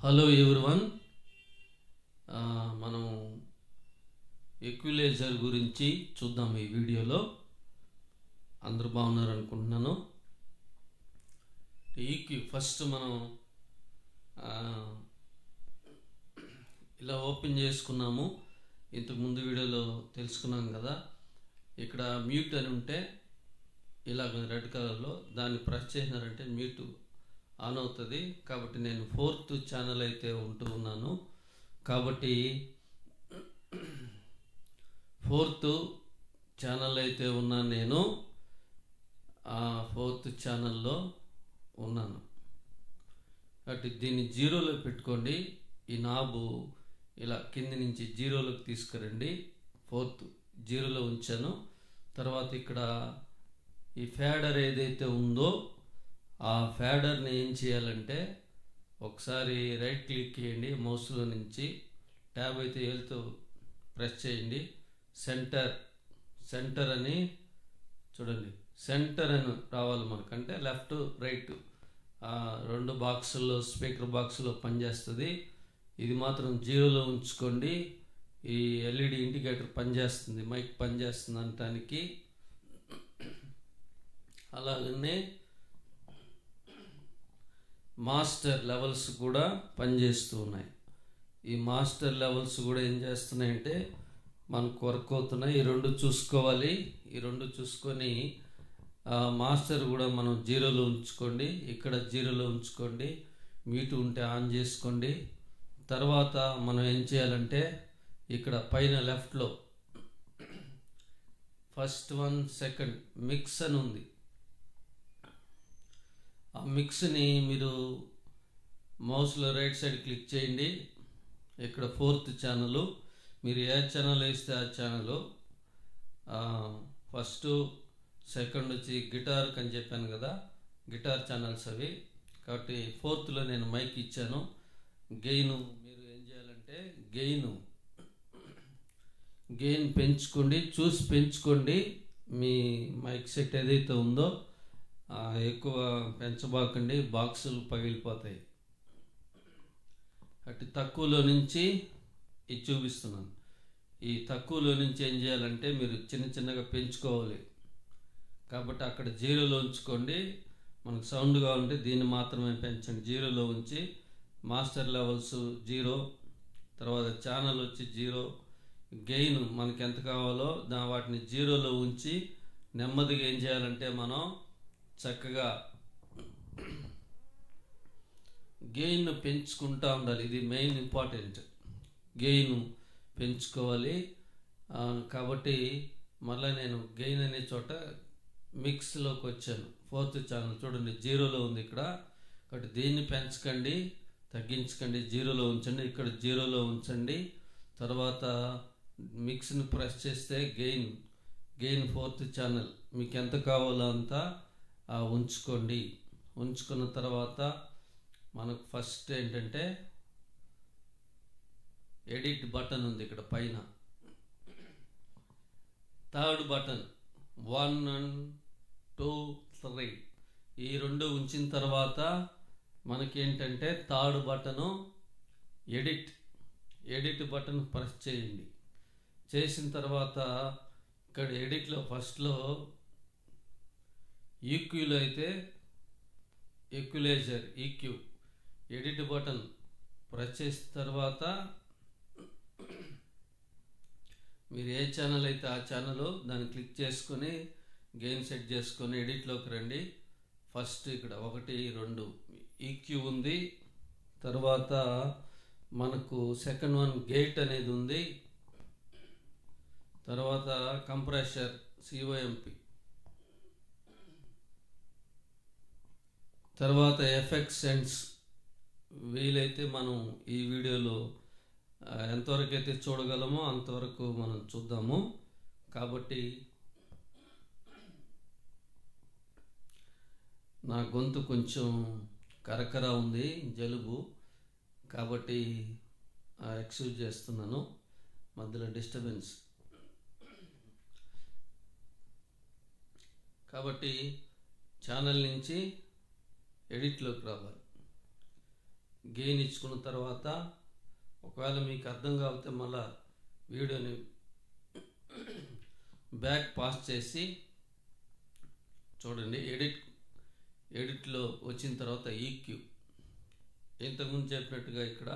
Hello everyone, మనం ఈక్విలైజర్ గురించి చూద్దాం ఈ వీడియోలో. అందరూ బాగున్నారు అనుకుంటున్నాను. ఫస్ట్ మనం ఇలా ఓపెన్ చేసుకున్నాము. ఇంతకు ముందు వీడియోలో తెలుసుకున్నాం కదా. ఇక్కడ మ్యూట్ అని ఉంటే ఇలాగ రెడ్ కలర్లో దాన్ని ప్రెస్ చేసినారంటే మ్యూట్ ఆన్ అవుతుంది. కాబట్టి నేను 4th ఛానల్ అయితే ఉంటూ ఉన్నాను. కాబట్టి 4th ఛానల్ అయితే ఉన్నాను. నేను 4th ఛానల్లో ఉన్నాను. కాబట్టి దీన్ని జీరోలో పెట్టుకోండి. ఈ నాబు ఇలా కింది నుంచి జీరోలోకి తీసుకురండి. 4th జీరోలో ఉంచాను. తర్వాత ఇక్కడ ఈ ఫ్యాడర్ ఏదైతే ఉందో ఆ ఫ్యాడర్ని ఏం చేయాలంటే ఒకసారి రైట్ క్లిక్ చేయండి. మౌస్లో నుంచి ట్యాబ్ అయితే ఏలుతో ప్రెస్ చేయండి. సెంటర్ అని చూడండి. సెంటర్ అని రావాలి మనకంటే లెఫ్ట్ రైట్ రెండు బాక్సుల్లో స్పీకర్ బాక్స్లో పనిచేస్తుంది. ఇది మాత్రం జీరోలో ఉంచుకోండి. ఈ ఎల్ఈడి ఇండికేటర్ పనిచేస్తుంది, మైక్ పనిచేస్తుంది అనటానికి. అలాగనే మాస్టర్ లెవెల్స్ కూడా పనిచేస్తూ ఉన్నాయి. ఈ మాస్టర్ లెవెల్స్ కూడా ఏం చేస్తున్నాయంటే మనకు వర్క్ అవుతున్నాయి. ఈ రెండు చూసుకోవాలి. ఈ రెండు చూసుకొని మాస్టర్ కూడా మనం జీరోలో ఉంచుకోండి. ఇక్కడ జీరోలో ఉంచుకోండి. మ్యూట్ ఉంటే ఆన్ చేసుకోండి. తర్వాత మనం ఏం చేయాలంటే ఇక్కడ పైన లెఫ్ట్లో ఫస్ట్ 1 సెకండ్ మిక్స్ అని ఉంది. ఆ మిక్స్ని మీరు మౌస్లో రైట్ సైడ్ క్లిక్ చేయండి. ఇక్కడ 4th ఛానల్, మీరు ఏ ఛానల్ వేస్తే ఆ ఛానల్. ఫస్ట్ సెకండ్ వచ్చి గిటార్ అని చెప్పాను కదా, గిటార్ ఛానల్స్ అవి. కాబట్టి 4thలో నేను మైక్ ఇచ్చాను. గెయిన్ మీరు ఏం చేయాలంటే గెయిన్ పెంచుకోండి. చూసి పెంచుకోండి. మీ మైక్ సెట్ ఏదైతే ఉందో ఎక్కువ పెంచబాకండి, బాక్సులు పగిలిపోతాయి. అటు తక్కువలో నుంచి ఇది చూపిస్తున్నాను. ఈ తక్కువలో నుంచి ఏం చేయాలంటే మీరు చిన్నగా పెంచుకోవాలి. కాబట్టి అక్కడ జీరోలో ఉంచుకోండి. మనకు సౌండ్ కావాలంటే దీన్ని మాత్రమే పెంచండి. జీరోలో ఉంచి మాస్టర్ లెవెల్స్ 0, తర్వాత ఛానల్ వచ్చి 0, గెయిన్ మనకి ఎంత కావాలో వాటిని జీరోలో ఉంచి నెమ్మదిగా ఏం చేయాలంటే మనం చక్కగా గెయిన్ పెంచుకుంటూ ఉండాలి. ఇది మెయిన్ ఇంపార్టెంట్. గెయిన్ పెంచుకోవాలి. కాబట్టి మళ్ళీ నేను గెయిన్ అనే చోట మిక్స్లోకి వచ్చాను. 4th ఛానల్ చూడండి జీరోలో ఉంది ఇక్కడ. కాబట్టి దీన్ని పెంచకండి, తగ్గించకండి, జీరోలో ఉంచండి. ఇక్కడ జీరోలో ఉంచండి. తర్వాత మిక్స్ని ప్రెస్ చేస్తే గెయిన్ 4th ఛానల్ మీకు ఎంత కావాలో అంతా ఉంచుకోండి. ఉంచుకున్న తర్వాత మనకు ఫస్ట్ ఏంటంటే ఎడిట్ బటన్ ఉంది ఇక్కడ పైన. 3rd బటన్ 1 and 2, 3 ఈ రెండు ఉంచిన తర్వాత మనకేంటంటే 3rd button edit button press చేయండి. చేసిన తర్వాత ఇక్కడ ఎడిట్లో ఫస్ట్లో ఈక్యూలో అయితే ఈక్విలైజర్ ఈక్యూ ఎడిట్ బటన్ ప్రెస్ చేసిన తర్వాత మీరు ఏ ఛానల్ అయితే ఆ ఛానల్ దాన్ని క్లిక్ చేసుకొని గెయిన్ సెట్ చేసుకొని ఎడిట్లోకి రండి. ఫస్ట్ ఇక్కడ 1, 2 ఈక్యూ ఉంది. తర్వాత మనకు సెకండ్ 1 గేట్ అనేది ఉంది. తర్వాత కంప్రెషర్ COMP, తర్వాత ఎఫెక్ట్స్ సెన్స్. వీలైతే మనం ఈ వీడియోలో ఎంతవరకు అయితే చూడగలమో అంతవరకు మనం చూద్దాము. కాబట్టి నా గొంతు కొంచెం కరకర ఉంది, జలుబు. కాబట్టి ఎక్స్క్యూజ్ చేస్తున్నాను మధ్యలో డిస్టర్బెన్స్. కాబట్టి ఛానల్ నుంచి ఎడిట్లోకి రావాలి. గెయిన్ ఇచ్చుకున్న తర్వాత ఒకవేళ మీకు అర్థం కాకపోతే మళ్ళా వీడియోని బ్యాక్ పాస్ చేసి చూడండి. ఎడిట్లో వచ్చిన తర్వాత ఈక్యూ, ఇంతకుముందు చెప్పినట్టుగా ఇక్కడ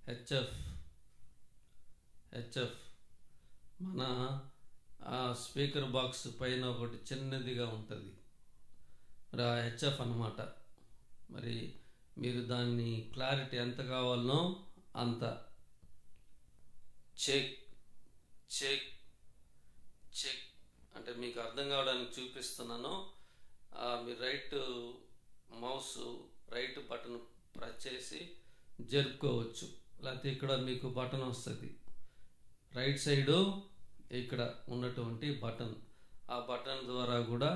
హెచ్ఎఫ్ మన స్పీకర్ బాక్స్ పైన ఒకటి చిన్నదిగా ఉంటుంది, మరి ఆ హెచ్ఎఫ్ అన్నమాట. మరి మీరు దాన్ని క్లారిటీ ఎంత కావాలనో అంత చెక్ చెక్ చెక్ అంటే మీకు అర్థం కావడానికి చూపిస్తున్నాను. మీరు right mouse right button press చేసి జరుపుకోవచ్చు, లేకపోతే ఇక్కడ మీకు బటన్ వస్తుంది రైట్ సైడు, ఇక్కడ ఉన్నటువంటి బటన్, ఆ బటన్ ద్వారా కూడా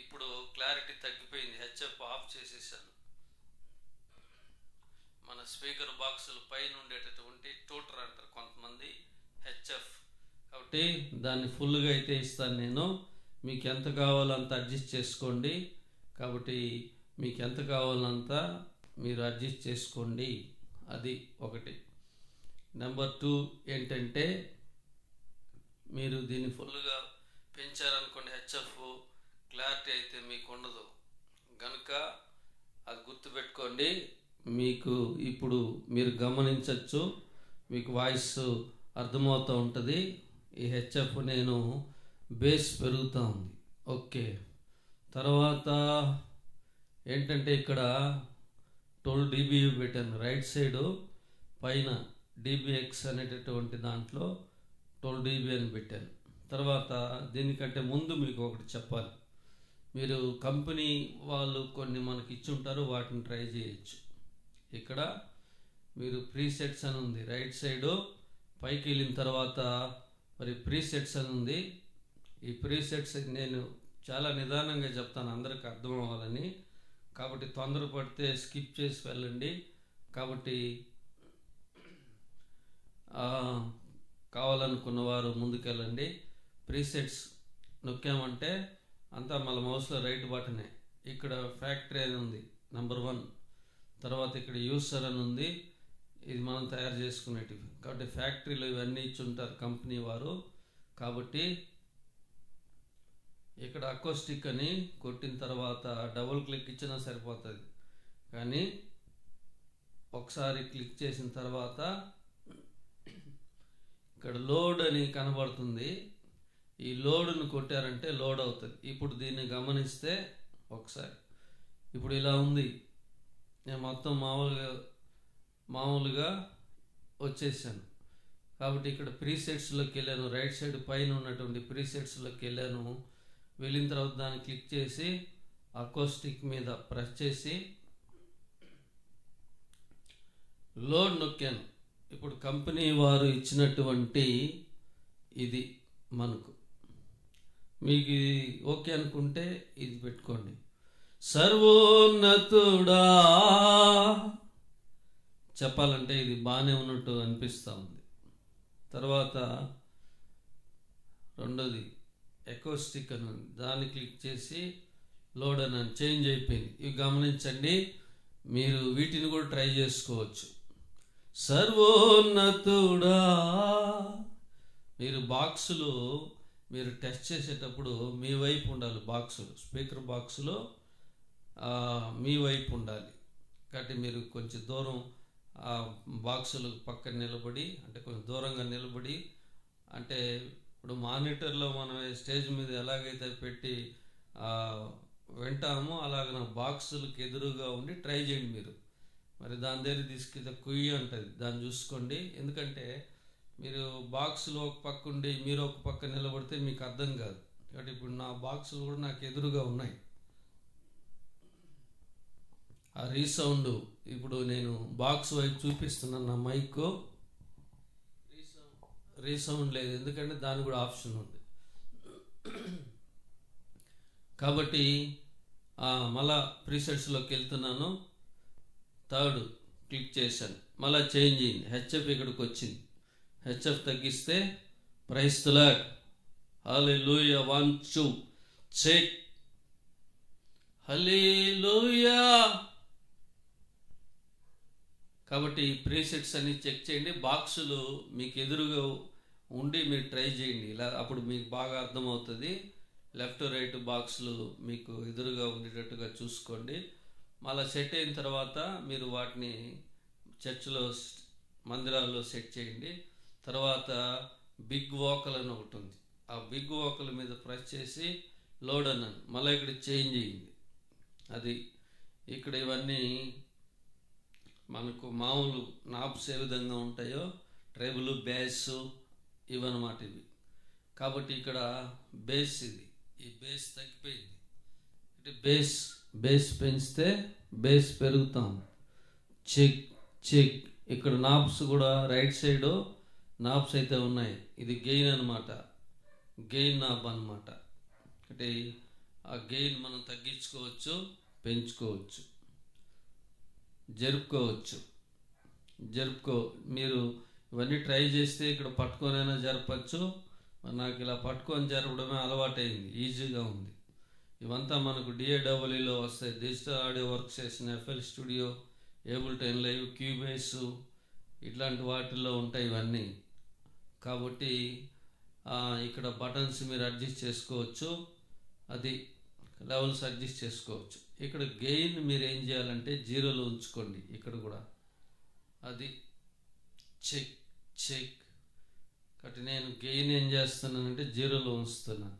ఇప్పుడు క్లారిటీ తగ్గిపోయింది. హెచ్ఎఫ్ ఆఫ్ చేసేసాను. మన స్పీకర్ బాక్సుల పైన ఉండేటటువంటి ట్యూటర్ అంటారు కొంతమంది హెచ్ఎఫ్, కాబట్టి దాన్ని ఫుల్గా అయితే ఇస్తాను నేను. మీకు ఎంత కావాలో అంత అడ్జస్ట్ చేసుకోండి. కాబట్టి మీకు ఎంత కావాలంత మీరు అడ్జస్ట్ చేసుకోండి. అది ఒకటి. నెంబర్ 2 ఏంటంటే, మీరు దీన్ని ఫుల్గా పెంచారనుకోండి హెచ్ఎఫ్ క్లారిటీ అయితే మీకు ఉండదు కనుక అది గుర్తుపెట్టుకోండి. మీకు ఇప్పుడు మీరు గమనించవచ్చు, మీకు వాయిస్ అర్థమవుతూ ఉంటుంది. ఈ హెచ్ఎఫ్ నేను బేస్ పెరుగుతూ ఉంది. ఓకే, తర్వాత ఏంటంటే ఇక్కడ 12 dB పెట్టాను రైట్ సైడు పైన, dBx అనేటటువంటి దాంట్లో 12 dB అని పెట్టాను. తర్వాత దీనికంటే ముందు మీకు ఒకటి చెప్పాలి. మీరు కంపెనీ వాళ్ళు కొన్ని మనకి ఇచ్చుంటారు, వాటిని ట్రై చేయొచ్చు. ఇక్కడ మీరు ప్రీసెట్స్ అని ఉంది రైట్ సైడు, పైకి వెళ్ళిన తర్వాత మరి ప్రీసెట్స్ అని ఉంది. ఈ ప్రీసెట్స్ నేను చాలా నిదానంగా చెప్తాను అందరికి అర్థం అవ్వాలని, కాబట్టి తొందరపడితే స్కిప్ చేసి వెళ్ళండి. కాబట్టి కావాలనుకున్న వారు ముందుకెళ్ళండి. ప్రీసెట్స్ నొక్కామంటే అంతా మళ్ళీ మౌస్లో రైట్ బటనే. ఇక్కడ ఫ్యాక్టరీ అని ఉంది నెంబర్ 1, తర్వాత ఇక్కడ యూసర్ అని ఉంది, ఇది మనం తయారు చేసుకునేటివి. కాబట్టి ఫ్యాక్టరీలో ఇవన్నీ ఇచ్చుంటారు కంపెనీ వారు. కాబట్టి ఇక్కడ అకోస్టిక్ అని కొట్టిన తర్వాత డబుల్ క్లిక్ ఇచ్చినా సరిపోతుంది, కానీ ఒకసారి క్లిక్ చేసిన తర్వాత ఇక్కడ లోడ్ అని కనబడుతుంది. ఈ లోడ్ను కొట్టారంటే లోడ్ అవుతుంది. ఇప్పుడు దీన్ని గమనిస్తే ఒకసారి ఇప్పుడు ఇలా ఉంది. నేను మొత్తం మామూలుగా వచ్చేసాను. కాబట్టి ఇక్కడ ప్రీసెట్స్లోకి వెళ్ళాను, రైట్ సైడ్ పైన ఉన్నటువంటి ప్రీసెట్స్లోకి వెళ్ళాను. వెళ్ళిన తర్వాత దాన్ని క్లిక్ చేసి అకోస్టిక్ మీద ప్రెస్ చేసి లోడ్ నొక్కాను. ఇప్పుడు కంపెనీ వారు ఇచ్చినటువంటి ఇది మనకు, మీకు ఇది ఓకే అనుకుంటే ఇది పెట్టుకోండి. సర్వోన్నతుడా చెప్పాలంటే ఇది బాగానే ఉన్నట్టు అనిపిస్తూ ఉంది. తర్వాత రెండోది ఎకోస్టిక్ అని ఉంది, దాన్ని క్లిక్ చేసి లోడ్ అని చేంజ్ అయిపోయింది. ఇవి గమనించండి, మీరు వీటిని కూడా ట్రై చేసుకోవచ్చు. సర్వోన్నతుడా, మీరు బాక్సులు మీరు టెస్ట్ చేసేటప్పుడు మీ వైపు ఉండాలి. బాక్సులు స్పీకర్ బాక్సులో మీ వైపు ఉండాలి. కాబట్టి మీరు కొంచెం దూరం బాక్సులు పక్కన నిలబడి, అంటే కొంచెం దూరంగా నిలబడి, అంటే ఇప్పుడు మానిటర్లో మనం స్టేజ్ మీద ఎలాగైతే పెట్టి వింటామో అలాగ బాక్సులకు ఎదురుగా ఉండి ట్రై చేయండి. మీరు మరి దాని దగ్గర తీసుకెళ్తే కుయ్యి ఉంటుంది, దాన్ని చూసుకోండి. ఎందుకంటే మీరు బాక్సులు ఒక పక్క ఉండి మీరు ఒక పక్క నిలబడితే మీకు అర్థం కాదు. కాబట్టి ఇప్పుడు నా బాక్సులు కూడా నాకు ఎదురుగా ఉన్నాయి. ఆ రీసౌండ్ ఇప్పుడు నేను బాక్స్ వైపు చూపిస్తున్నాను. నా మైక్ రీసౌండ్ లేదు, ఎందుకంటే దాని కూడా ఆప్షన్ ఉంది. కాబట్టి మళ్ళా ప్రీసెట్స్లోకి వెళ్తున్నాను. 3 క్లిక్ చేశాను, మళ్ళీ చేంజ్ అయింది. హెచ్ఎఫ్ ఇక్కడికి వచ్చింది. హెచ్ఎఫ్ తగ్గిస్తే praise the Lord, hallelujah, 1 2 check, hallelujah. కాబట్టి ఈ ప్రీసెట్స్ అన్ని చెక్ చేయండి. బాక్సులు మీకు ఎదురుగా ఉండి మీరు ట్రై చేయండి, ఇలా అప్పుడు మీకు బాగా అర్థమవుతుంది. లెఫ్ట్ రైట్ బాక్సులు మీకు ఎదురుగా ఉండేటట్టుగా చూసుకోండి. మళ్ళీ సెట్ అయిన తర్వాత మీరు వాటిని చర్చిలో మందిరాల్లో సెట్ చేయండి. తర్వాత బిగ్ వోకల్ అని ఒకటి ఉంది, ఆ బిగ్ వోకల్ మీద ప్రెస్ చేసి లోడ్ అన్నాను, మళ్ళీ ఇక్కడ చేంజ్ అయ్యింది. అది ఇక్కడ ఇవన్నీ మనకు మామూలు నాబ్స్ ఏ విధంగా ఉంటాయో ట్రైబుల్ బేస్ ఇవన్నమాట ఇవి. కాబట్టి ఇక్కడ బేస్ ఇది, ఈ బేస్ తగ్గిపోయింది. అంటే బేస్ పెంచితే బేస్ పెరుగుతాం. చెక్ చెక్ ఇక్కడ నాబ్స్ కూడా రైట్ సైడ్ నాబ్స్ అయితే ఉన్నాయి. ఇది గెయిన్ అనమాట, గెయిన్ నాబ్ అనమాట. అంటే ఆ గెయిన్ మనం తగ్గించుకోవచ్చు, పెంచుకోవచ్చు, జరుపుకో. మీరు ఇవన్నీ ట్రై చేస్తే ఇక్కడ పట్టుకొనైనా జరపచ్చు. నాకు ఇలా పట్టుకొని జరపడమే అలవాటైంది, ఈజీగా ఉంది. ఇవంతా మనకు DAWలో వస్తాయి, digital audio workstation, FL studio, Ableton live, Cubase ఇట్లాంటి వాటిల్లో ఉంటాయి ఇవన్నీ. కాబట్టి ఇక్కడ బటన్స్ మీరు అడ్జస్ట్ చేసుకోవచ్చు, అది లెవెల్స్ అడ్జస్ట్ చేసుకోవచ్చు. ఇక్కడ గెయిన్ మీరు ఏం చేయాలంటే 0లో ఉంచుకోండి. ఇక్కడ కూడా అది చెక్ చెక్. కాబట్టి నేను గెయిన్ ఏం చేస్తున్నానంటే 0లో ఉంచుతున్నాను.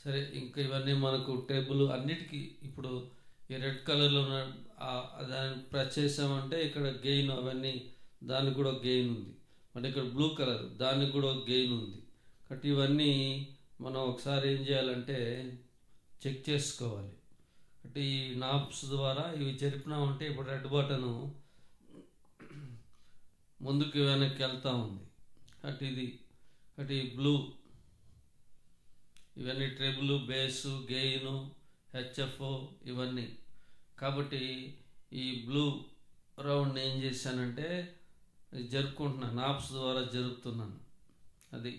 సరే, ఇంకా ఇవన్నీ మనకు టేబుల్ అన్నిటికీ ఇప్పుడు ఈ రెడ్ కలర్లో ఉన్న దాన్ని ప్రెస్ చేసామంటే ఇక్కడ గెయిన్ అవన్నీ, దానికి కూడా గెయిన్ ఉంది. అంటే ఇక్కడ బ్లూ కలర్, దానికి కూడా గెయిన్ ఉంది. కాబట్టి ఇవన్నీ మనం ఒకసారి ఏం చేయాలంటే చెక్ చేసుకోవాలి. అంటే ఈ నాబ్స్ ద్వారా ఇవి జరిపినామంటే ఇప్పుడు రెడ్ బటను ముందుకు వెనక్కి వెళ్తూ ఉంది. కాబట్టి బ్లూ ఇవన్నీ ట్రిబుల్, బేసు, గెయిన్, HF ఇవన్నీ. కాబట్టి ఈ బ్లూ రౌండ్ ఏం చేశానంటే జరుపుకుంటున్నాను, నాబ్స్ ద్వారా జరుపుతున్నాను. అది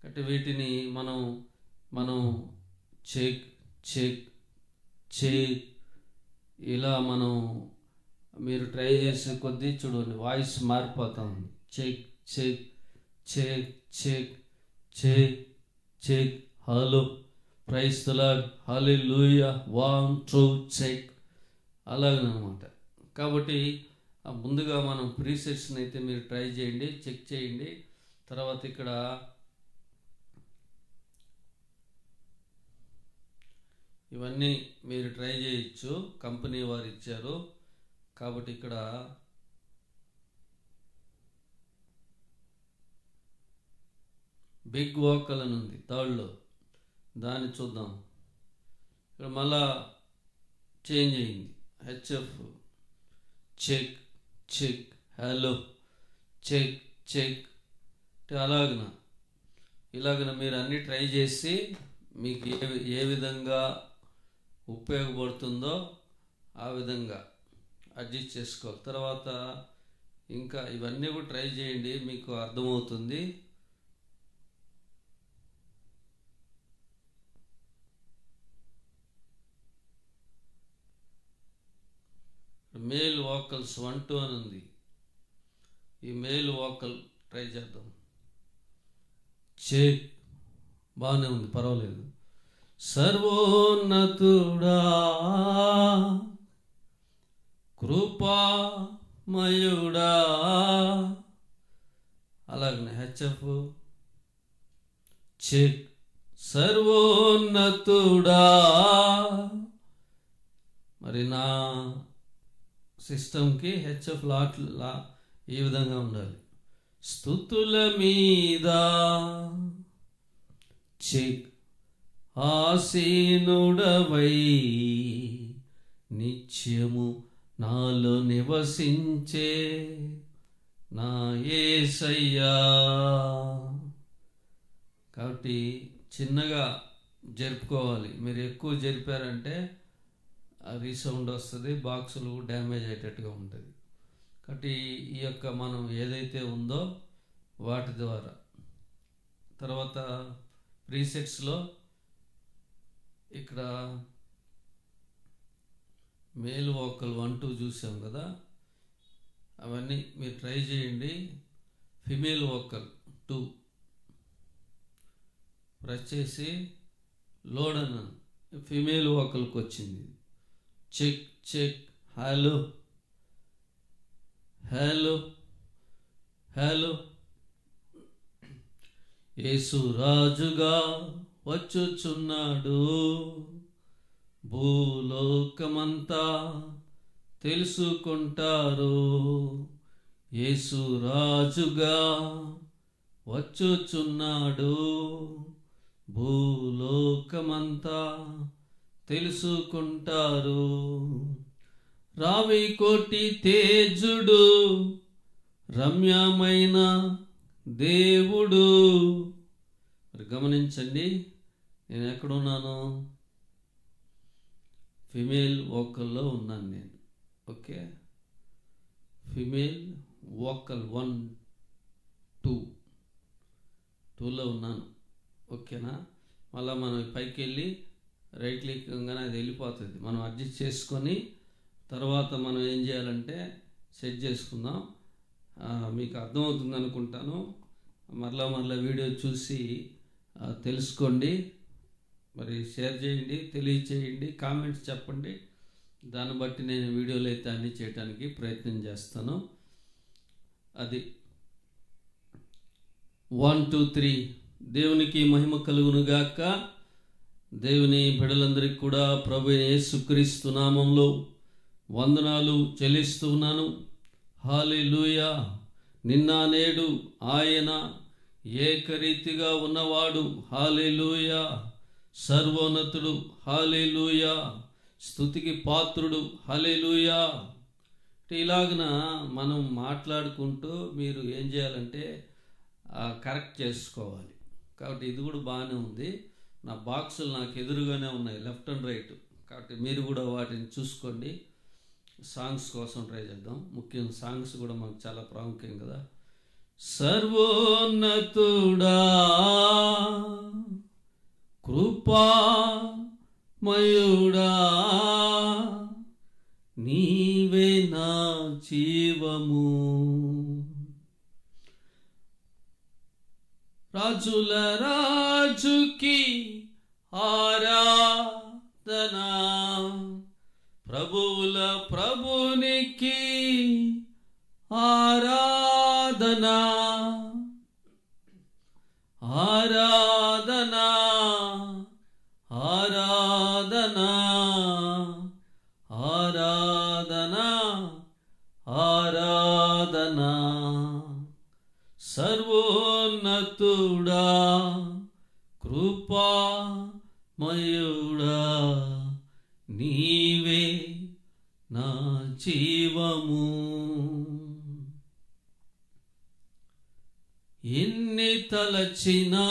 కాబట్టి వీటిని మనం చెక్ చెక్ చెక్ ఇలా మీరు ట్రై చేసే కొద్దీ చూడండి వాయిస్ మారిపోతా ఉంది. Check check check check check check, hello, praise the Lord, hallelujah, 1 2 check, అలాగనమాట. కాబట్టి ముందుగా మనం ప్రీసెట్స్ని అయితే మీరు ట్రై చేయండి, చెక్ చేయండి. తర్వాత ఇక్కడ ఇవన్నీ మీరు ట్రై చేయొచ్చు, కంపెనీ వారు ఇచ్చారు. కాబట్టి ఇక్కడ బిగ్ వోకల్ అని ఉంది థర్డ్లో, దాన్ని చూద్దాం. ఇక్కడ మళ్ళా చేంజ్ అయింది, HF check check, hello, check check. ఇలాగన మీరు అన్నీ ట్రై చేసి మీకు ఏ విధంగా ఉపయోగపడుతుందో ఆ విధంగా అడ్జస్ట్ చేసుకోవాలి. తర్వాత ఇంకా ఇవన్నీ కూడా ట్రై చేయండి, మీకు అర్థమవుతుంది. మేల్ వోకల్స్ 1 2 అని ఉంది, ఈ మేల్ వోకల్ ట్రై చేద్దాం. చెక్, బాగానే ఉంది, పర్వాలేదు. సర్వోన్నతుడా కృపామయుడా, అలాగనే HF చెక్, సర్వోన్నతుడా. మరి నా సిస్టమ్కి HF లా ఈ విధంగా ఉండాలి. స్తుతుల మీద చెక్, ఆసీనుడవై నిత్యము నాలో నివసించే నా యేసయ్యా. కాబట్టి చిన్నగా జరుపుకోవాలి. మీరు ఎక్కువ జరిపారంటే రీసౌండ్ వస్తుంది, బాక్సులు డ్యామేజ్ అయ్యేటట్టుగా ఉంటుంది. కాబట్టి ఈ యొక్క మనం ఏదైతే ఉందో వాటి ద్వారా తర్వాత ప్రీసెట్స్లో ఇక్కడ మేల్ వోకల్ 1 2 చూసాం కదా, అవన్నీ మీరు ట్రై చేయండి. ఫిమేల్ వోకల్ 2 ప్రెస్ చేసి లోడ్ అన్నాను, ఫిమేల్ వోకల్కి వచ్చింది. Check check, hello hello hello. Yesu రాజుగా వచ్చుచున్నాడు, భూలోకమంతా తెలుసుకుంటారు. యేసు రాజుగా వచ్చుచున్నాడు, భూలోకమంతా తెలుసుకుంటారు. రావి కోటి తేజుడు, రమ్యమైన దేవుడు. మరి గమనించండి, నేను ఎక్కడున్నాను? ఫిమేల్ వోకల్లో ఉన్నాను నేను. ఓకే, ఫిమేల్ వోకల్ 1 2లో ఉన్నాను. ఓకేనా? మళ్ళీ మనం పైకి వెళ్ళి రైట్ క్లిక్ కాగానే అది వెళ్ళిపోతుంది. మనం అడ్జస్ట్ చేసుకొని తర్వాత మనం ఏం చేయాలంటే సెట్ చేసుకుందాం. మీకు అర్థమవుతుంది అనుకుంటాను. మరలా వీడియో చూసి తెలుసుకోండి. మరి షేర్ చేయండి, తెలియచేయండి, కామెంట్స్ చెప్పండి. దాన్ని బట్టి నేను వీడియోలు అయితే అన్నీ చేయడానికి ప్రయత్నం చేస్తాను. అది 1 2 3. దేవునికి మహిమ కలుగునుగాక. దేవుని బిడ్డలందరికీ కూడా ప్రభు యేసుక్రీస్తు నామంలో వందనాలు చెల్లిస్తూ ఉన్నాను. హల్లెలూయా. నిన్న నేడు ఆయన ఏకరీతిగా ఉన్నవాడు. హల్లెలూయా. సర్వోన్నతుడు. హల్లెలూయా. స్తుతికి పాత్రుడు. హల్లెలూయా. ఇలాగన మనం మాట్లాడుకుంటూ మీరు ఏం చేయాలంటే కరెక్ట్ చేసుకోవాలి. కాబట్టి ఇది కూడా బాగానే ఉంది. నా బాక్సులు నాకు ఎదురుగానే ఉన్నాయి, లెఫ్ట్ అండ్ రైట్. కాబట్టి మీరు కూడా వాటిని చూసుకోండి. సాంగ్స్ కోసం ట్రై చేద్దాం. ముఖ్యంగా సాంగ్స్ కూడా మనకు చాలా ప్రాముఖ్యం కదా. సర్వోన్నతుడా, కృపామయుడా, నీవే నా జీవము. రాజుల రాజుకి ఆరాధనా, ప్రభువుల ప్రభునికి ఆరాధనా, ఆరాధనా, ఆరాధనా, ఆరాధనా, ఆరాధనా. సర్వోన్నతుడా, కృపామయుడా, నీవే నా జీవము. ఎన్ని తలచినా,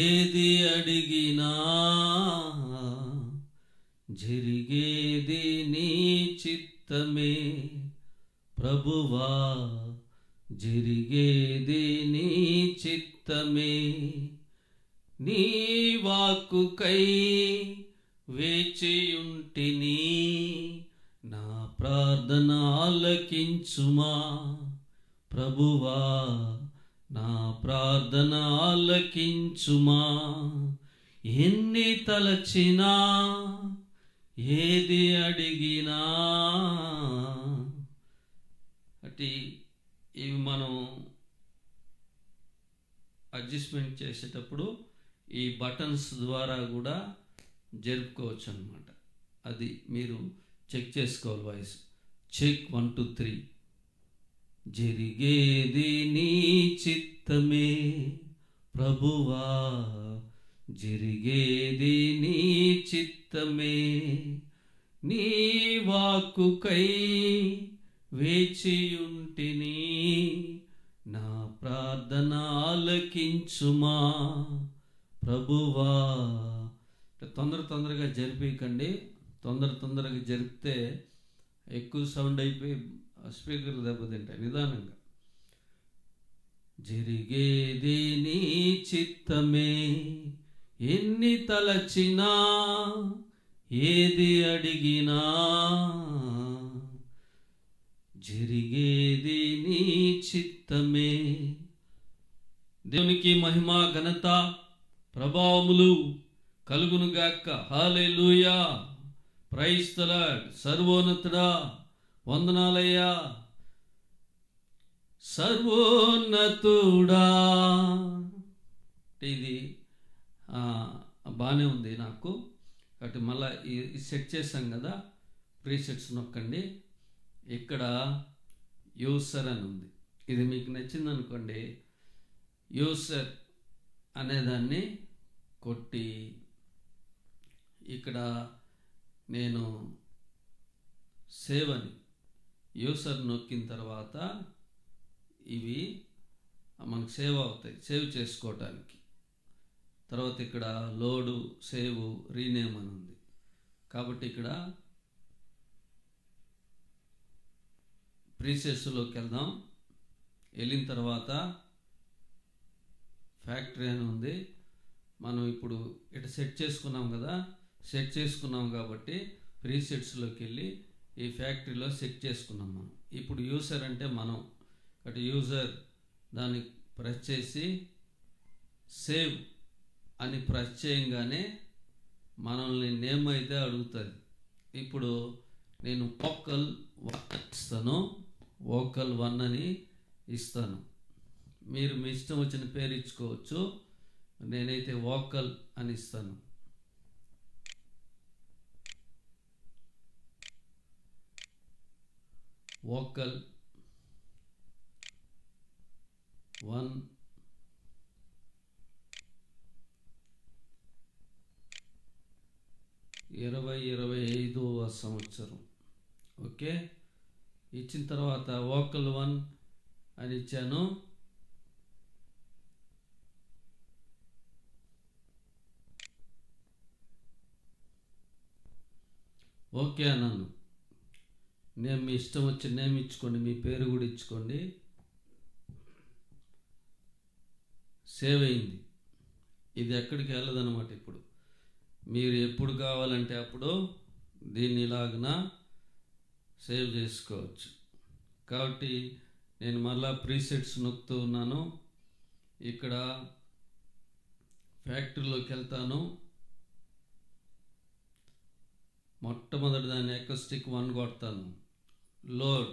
ఏది అడిగినా, జరిగేది నీ చిత్తమే ప్రభువా, జరిగేది నీ చిత్తమే. నీ వాక్కుకై వేచియుంటిని, నా ప్రార్థన ఆలకించుమా ప్రభువా, నా ప్రార్థన ఆలకించుమా. ఎన్ని తలచినా, ఏది అడిగినా. అటు ఇవి మనం అడ్జస్ట్మెంట్ చేసేటప్పుడు ఈ బటన్స్ ద్వారా కూడా జరుపుకోవచ్చు అన్నమాట. అది మీరు చెక్ చేసుకోవాలి. Voice check 1 2 3. జరిగేది నీ చిత్తమే ప్రభువా, జరిగేది నీ చిత్తమే. నీ వాక్కుకై వేచియుంటిని, నా ప్రార్థన ఆలకించుమా ప్రభువా. తొందరగా జరిపేయకండి. తొందరగా జరిపితే ఎక్కువ సౌండ్ అయిపోయి స్పీకర్లు దెబ్బతింటాయి. నిదానంగా. జరిగేది నీ చిత్తమే, ఎన్ని తలచినా, ఏది అడిగినా జరిగేది నీ చిత్తమే. దేవునికి మహిమ ఘనత ప్రభావములు కలుగునుగాక. హల్లెలూయా, ప్రైజ్ ది లార్డ్. సర్వోన్నతుడా వందనాలయ్యా, సర్వోన్నతుడా. ఇది బాగానే ఉంది నాకు. కాబట్టి మళ్ళీ ఈ సెట్ చేసాం కదా, ప్రీసెట్స్ నొక్కండి. ఇక్కడ యూసర్ అని ఉంది. ఇది మీకు నచ్చింది అనుకోండి, యూసర్ అనేదాన్ని కొట్టి ఇక్కడ నేను సేవ్ అని యూసర్ నొక్కిన తర్వాత ఇవి మనకు సేవ్ అవుతాయి, సేవ్ చేసుకోవటానికి. తర్వాత ఇక్కడ లోడు, సేవ్, రీనేమ్ అని ఉంది. కాబట్టి ఇక్కడ ప్రీసెస్లోకి వెళ్దాం. వెళ్ళిన తర్వాత ఫ్యాక్టరీ అని ఉంది. మనం ఇప్పుడు ఇటు సెట్ చేసుకున్నాం కదా, సెట్ చేసుకున్నాం కాబట్టి ప్రీసెట్స్లోకి వెళ్ళి ఈ ఫ్యాక్టరీలో సెట్ చేసుకున్నాం మనం. ఇప్పుడు యూసర్ అంటే మనం, అటు యూజర్ దాన్ని ప్రెస్ చేసి సేవ్ అని ప్రెస్ చేయగానే మనల్ని నేమ్ అయితే అడుగుతుంది. ఇప్పుడు నేను వోకల్ 1 ఇస్తాను, వోకల్ 1 అని ఇస్తాను. మీరు మీ ఇష్టం వచ్చిన పేరు ఇచ్చుకోవచ్చు. నేనైతే వోకల్ అని ఇస్తాను. వోకల్ 1 2025వ సంవత్సరం. ఓకే, ఇచ్చిన తర్వాత వోకల్ 1 అని ఇచ్చాను. ఓకే అన్నాను. నేను మీ ఇష్టం వచ్చిన నేమ్ ఇచ్చుకోండి, మీ పేరు కూడా ఇచ్చుకోండి. సేవ్ అయింది. ఇది ఎక్కడికి వెళ్ళదన్నమాట. ఇప్పుడు మీరు ఎప్పుడు కావాలంటే అప్పుడు దీన్ని ఇలాగన సేవ్ చేసుకోవచ్చు. కాబట్టి నేను మళ్ళా ప్రీసెట్స్ నొక్కుతూ ఉన్నాను. ఇక్కడ ఫ్యాక్టరీలోకి వెళ్తాను. మొట్టమొదటి దాన్ని అకౌస్టిక్ 1 కొడతాను. లోడ్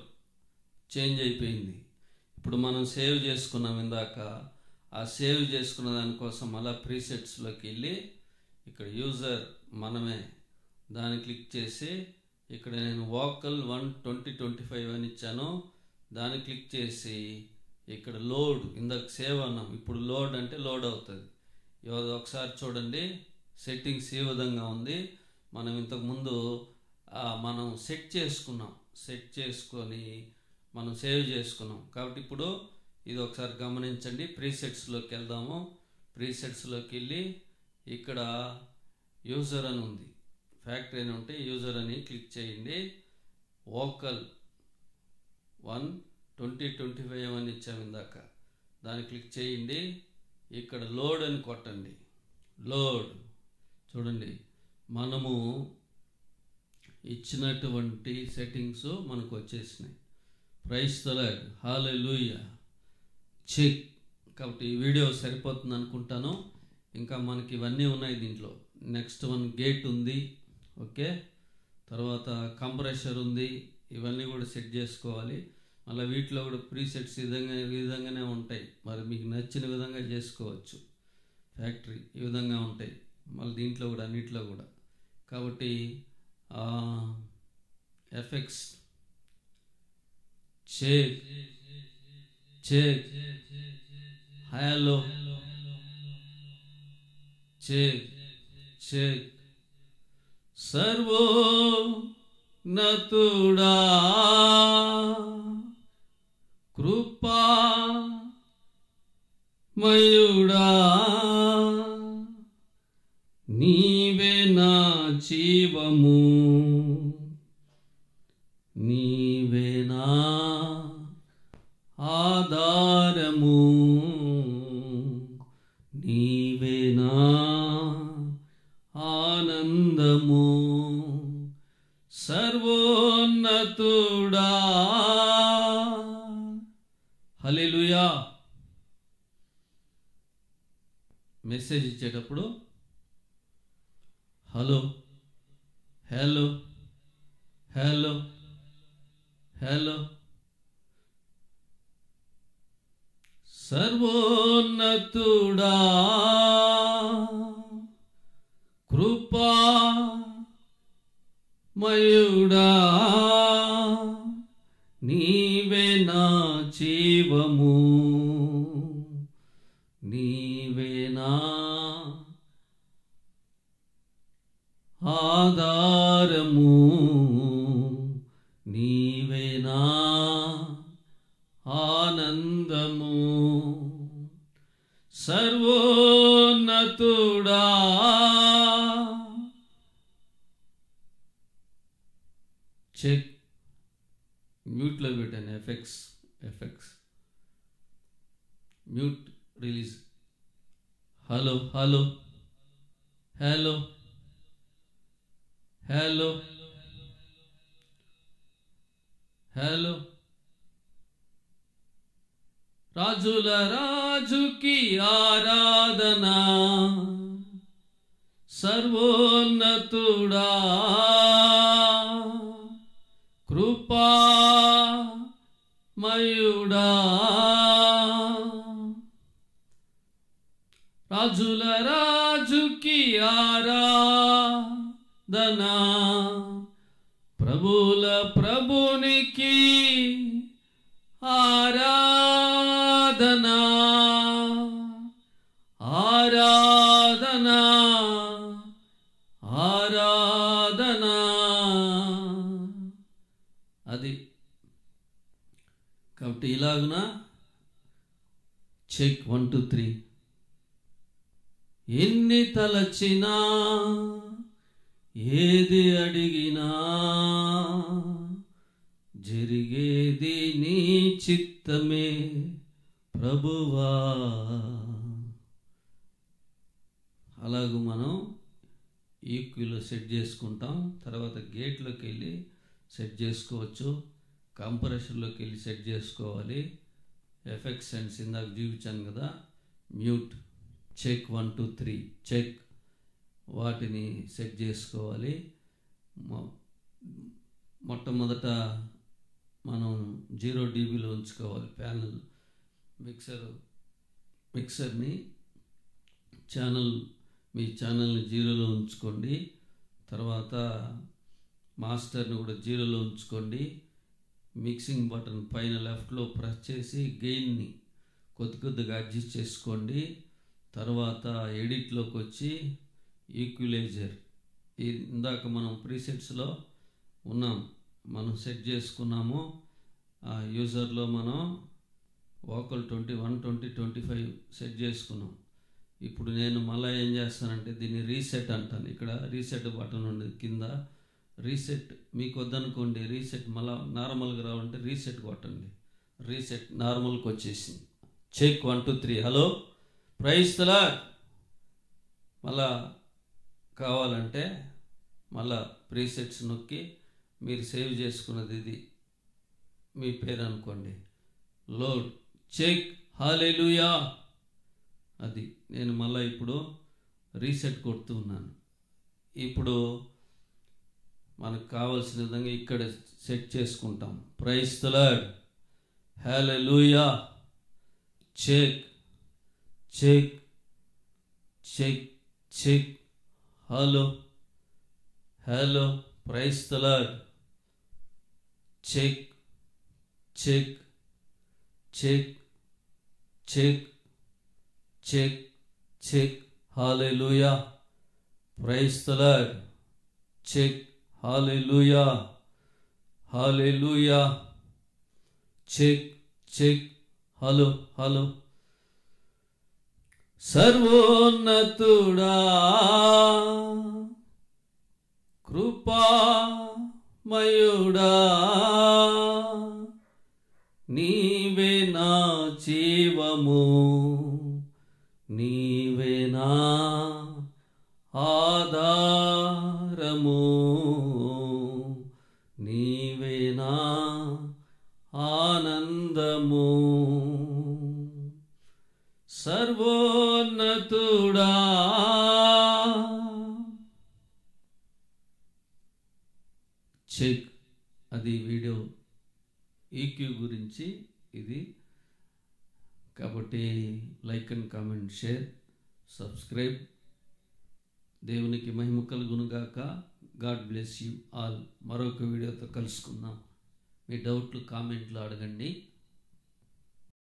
చేంజ్ అయిపోయింది. ఇప్పుడు మనం సేవ్ చేసుకున్నాం ఇందాక. ఆ సేవ్ చేసుకున్న దానికోసం మళ్ళీ ప్రీసెట్స్లోకి వెళ్ళి ఇక్కడ యూజర్ మనమే దాన్ని క్లిక్ చేసి ఇక్కడ నేను వోకల్ 1 2025 అని ఇచ్చాను. దాన్ని క్లిక్ చేసి ఇక్కడ లోడ్, ఇందాక సేవ్ అన్నాం, ఇప్పుడు లోడ్ అంటే లోడ్ అవుతుంది. ఒకసారి చూడండి, సెట్టింగ్స్ ఈ విధంగా ఉంది. మనం ఇంతకుముందు మనం సెట్ చేసుకున్నాం, సెట్ చేసుకొని మనం సేవ్ చేసుకున్నాం. కాబట్టి ఇప్పుడు ఇది ఒకసారి గమనించండి. ప్రీసెట్స్లోకి వెళ్దాము. ప్రీసెట్స్లోకి వెళ్ళి ఇక్కడ యూజర్ అని ఉంది, ఫ్యాక్టరీ అని ఉంటే యూజర్ అని క్లిక్ చేయండి. వోకల్ 1 2025 అని ఇచ్చాము ఇందాక, దాన్ని క్లిక్ చేయండి. ఇక్కడ లోడ్ అని కొట్టండి. లోడ్ చూడండి, మనము ఇచ్చినటువంటి సెట్టింగ్స్ మనకు వచ్చేసినాయి. Praise the Lord, hallelujah. Check. కాబట్టి ఈ వీడియో సరిపోతుంది అనుకుంటాను. ఇంకా మనకి ఇవన్నీ ఉన్నాయి దీంట్లో. నెక్స్ట్ వన్ గేట్ ఉంది. ఓకే, తర్వాత కంప్రెషర్ ఉంది. ఇవన్నీ కూడా సెట్ చేసుకోవాలి. మళ్ళీ వీటిలో కూడా ప్రీసెట్స్ ఈ విధంగానే ఉంటాయి. మరి మీకు నచ్చిన విధంగా చేసుకోవచ్చు. ఫ్యాక్టరీ ఈ విధంగా ఉంటాయి. మళ్ళీ దీంట్లో కూడా అన్నిట్లో కూడా. కాబట్టి effects check check, hello check check. సర్వోన్నతుడా కృపా మయుడా, నీవే నా జీవము, నీవే నా ఆధారము, నీవే నా ఆనందము. సర్వోన్నతుడా. హల్లెలూయా. మెసేజ్ ఇచ్చేటప్పుడు హలో హలో హలో హలో. సర్వోన్నతుడా కృపామయుడా నీవే నా జీవము, నీవే నా ఆధారము, నీవే నా ఆనందము. సర్వోన్నతుడా చెక్ మ్యూట్లో పెట్టాను. Effects mute release. Hello hello hello hello hello. రాజుల రాజుకి ఆరాధన, సర్వోన్నతుడా కృపామయుడా. రాజుల రాజుకి ఆరాధన, ప్రభుల ప్రభునికి ఆరాధన, ఆరాధన, ఆరాధన. అది కాబట్టి ఇలాగున చెక్ 1 2 3. ఎన్ని తలచినా ఏది అడిగినా జరిగేది నీ చిత్తమే ప్రభువా. అలాగూ మనం ఈక్యూలో సెట్ చేసుకుంటాం. తర్వాత గేట్లోకి వెళ్ళి సెట్ చేసుకోవచ్చు, కంప్రెషర్లోకి వెళ్ళి సెట్ చేసుకోవాలి. ఎఫెక్ట్స్ అండ్ ఇందాక చూపించాను కదా, మ్యూట్ చెక్ 1 2 3 చెక్, వాటిని సెట్ చేసుకోవాలి. మొట్టమొదట మనం 0 dBలో ఉంచుకోవాలి ప్యానల్ మిక్సర్ని. మీ ఛానల్ని 0లో ఉంచుకోండి. తర్వాత మాస్టర్ని కూడా 0లో ఉంచుకోండి. మిక్సింగ్ బటన్ పైన లెఫ్ట్లో ప్రెస్ చేసి గెయిన్ని కొద్దిగా అడ్జస్ట్ చేసుకోండి. తర్వాత ఎడిట్లోకి వచ్చి ఈక్విలైజర్, ఇందాక మనం ప్రీసెట్స్లో మనం సెట్ చేసుకున్నాము. ఆ యూజర్లో మనం వోకల్ 21 20 25 సెట్ చేసుకున్నాం. ఇప్పుడు నేను మళ్ళీ ఏం చేస్తానంటే దీన్ని రీసెట్ అంటాను. ఇక్కడ రీసెట్ బటన్ ఉండేది కింద. రీసెట్ మీకు వద్దనుకోండి, రీసెట్ మళ్ళీ నార్మల్గా రావాలంటే రీసెట్ కొట్టండి. రీసెట్ నార్మల్కి వచ్చేసింది. Check 1 2 3 hello praise the Lord. మళ్ళా కావాలంటే మళ్ళా ప్రీసెట్స్ నొక్కి మీరు సేవ్ చేసుకున్నది ఇది మీ పేరు అనుకోండి, లోడ్ చెక్ హల్లెలూయా. అది నేను మళ్ళీ ఇప్పుడు రీసెట్ కొడుతూ ఉన్నాను. ఇప్పుడు మనకు కావాల్సిన విధంగా ఇక్కడ సెట్ చేసుకుంటాం. Praise the Lord, hallelujah. Check check check check hello hello praise the Lord. Check check check check check check hallelujah. Praise the Lord. Check hallelujah hallelujah. Check check hello hello. సర్వోన్నతుడా కృపామయుడా నీవే నా జీవము, నీవే నా ఆధారము. నీవేనా ఆనందము. సర్వోన్నతుడా చెక్. అది వీడియో ఈక్యూ గురించి ఇది. కాబట్టి like and comment, share, subscribe. దేవునికి మహిమ కలుగునుగాక. God bless you all. మరొక వీడియోతో కలుసుకుందాం. మీ డౌట్లు కామెంట్లో అడగండి.